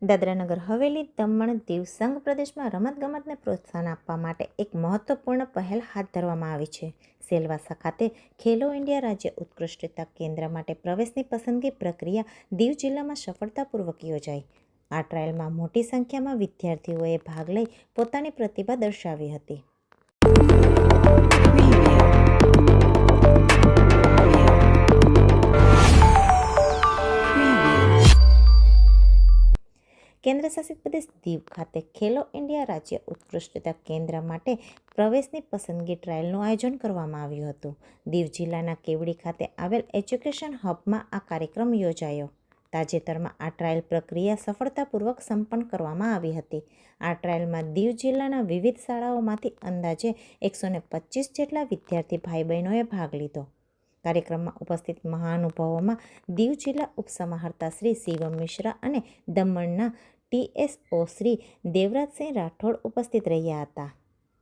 દાદરાનગર હવેલી દમણ દીવ સંઘ પ્રદેશમાં રમતગમતને પ્રોત્સાહન આપવા માટે એક મહત્વપૂર્ણ પહેલ હાથ ધરવામાં આવી છે. સેલવાસા ખાતે ખેલો ઇન્ડિયા રાજ્ય ઉત્કૃષ્ટતા કેન્દ્ર માટે પ્રવેશની પસંદગી પ્રક્રિયા દીવ જિલ્લામાં સફળતાપૂર્વક યોજાઈ. આ ટ્રાયલમાં મોટી સંખ્યામાં વિદ્યાર્થીઓએ ભાગ લઈ પોતાની પ્રતિભા દર્શાવી હતી. કેન્દ્રશાસિત પ્રદેશ દીવ ખાતે ખેલો ઇન્ડિયા રાજ્ય ઉત્કૃષ્ટતા કેન્દ્ર માટે પ્રવેશની પસંદગી ટ્રાયલનું આયોજન કરવામાં આવ્યું હતું. દીવ જિલ્લાના કેવડી ખાતે આવેલ એજ્યુકેશન હબમાં આ કાર્યક્રમ યોજાયો. તાજેતરમાં આ ટ્રાયલ પ્રક્રિયા સફળતાપૂર્વક સંપન્ન કરવામાં આવી હતી. આ ટ્રાયલમાં દીવ જિલ્લાના વિવિધ શાળાઓમાંથી અંદાજે 125 જેટલા વિદ્યાર્થી ભાઈ બહેનોએ ભાગ લીધો. કાર્યક્રમમાં ઉપસ્થિત મહાનુભાવોમાં દીવ જિલ્લા ઉપસમાહર્તા શ્રી શિવમ મિશ્રા અને દમણના TSO શ્રી દેવરાજસિંહ રાઠોડ ઉપસ્થિત રહ્યા હતા.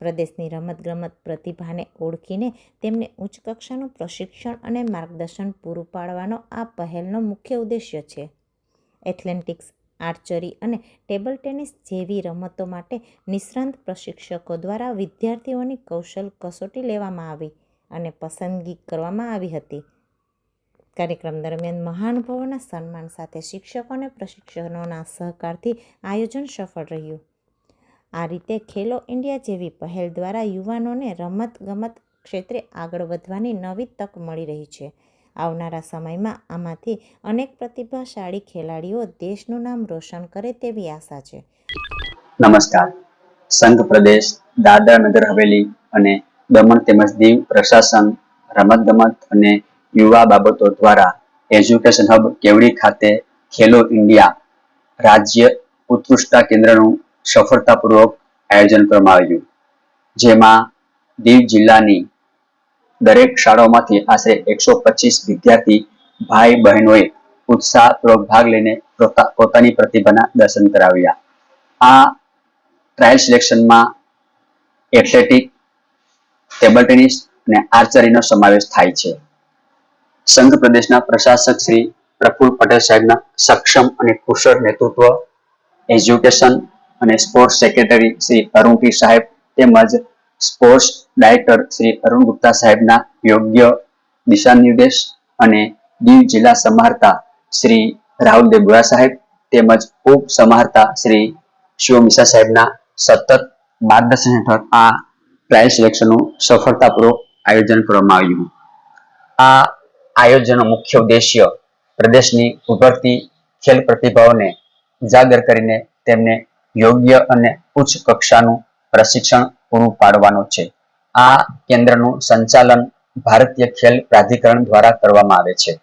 પ્રદેશની રમતગમત પ્રતિભાને ઓળખીને તેમને ઉચ્ચ કક્ષાનું પ્રશિક્ષણ અને માર્ગદર્શન પૂરું પાડવાનો આ પહેલનો મુખ્ય ઉદ્દેશ્ય છે. એથ્લેટિક્સ, આર્ચરી અને ટેબલ ટેનિસ જેવી રમતો માટે નિષ્ણાંત પ્રશિક્ષકો દ્વારા વિદ્યાર્થીઓની કૌશલ કસોટી લેવામાં આવી અને પસંદગી કરવામાં આવી હતી. કાર્યક્રમ દરમિયાન મહાનુભાવોના સન્માન સાથે શિક્ષકો અને પ્રશિક્ષકોના સહકારથી આયોજન સફળ રહ્યું. આ રીતે ખેલો ઇન્ડિયા જેવી પહેલ દ્વારા યુવાનોને રમતગમત ક્ષેત્રે આગળ વધવાની નવી તક મળી રહી છે. આવનારા સમયમાં આમાંથી અનેક પ્રતિભાશાળી ખેલાડીઓ દેશનું નામ રોશન કરે તેવી આશા છે. નમસ્કાર. સંઘ પ્રદેશ દાદરા નગર હવેલી અને દમણ તેમજ દીવ પ્રશાસન રમતગમત અને યુવા બાબતો દ્વારા એજ્યુકેશન હબ કેવડી ખાતે ખેલો ઇન્ડિયા રાજ્ય ઉત્કૃષ્ટતા કેન્દ્રનું સફળતાપૂર્વક આયોજન કરવામાં આવ્યું. જેમાં દીવ જિલ્લાની દરેક શાળાઓમાંથી આશરે 125 વિદ્યાર્થી ભાઈ બહેનોએ ઉત્સાહપૂર્વક ભાગ લઈને પોતાની પ્રતિભાના દર્શન કરાવ્યા. આ ટ્રાયલ સિલેક્શનમાં એથ્લેટિક, ટેબલ ટેનિસ અને આર્ચરીનો સમાવેશ થાય છે. સંઘ પ્રદેશના પ્રશાસક શ્રી પ્રફુલ પટેલ સાહેબના સક્ષમ અને કુશળ નેતૃત્વ, એજ્યુકેશન અને સ્પોર્ટ્સ સેક્રેટરી શ્રી અરુણ પી સાહેબ તેમજ સ્પોર્ટ્સ ડાયરેક્ટર શ્રી અરુણ ગુપ્તા સાહેબના યોગ્ય દિશા નિર્દેશ અને દીવ જિલ્લા સમાહર્તા શ્રી રાહુલ દેબુરા સાહેબ તેમજ ઉપ સમાહર્તા શ્રી શિવ મિશ્રા સાહેબના સતત માર્ગદર્શન હેઠળ આ ટ્રાયલ સિલેક્શનનું સફળતાપૂર્વક આયોજન કરવામાં આવ્યું. આ આયોજનનો મુખ્ય ઉદ્દેશ્ય પ્રદેશની ઉભરતી ખેલ પ્રતિભાઓને ઉજાગર કરીને તેમને યોગ્ય અને ઉચ્ચ કક્ષાનું પ્રશિક્ષણ પૂરું પાડવાનો છે. આ કેન્દ્રનું સંચાલન ભારતીય ખેલ પ્રાધિકરણ દ્વારા કરવામાં આવે છે.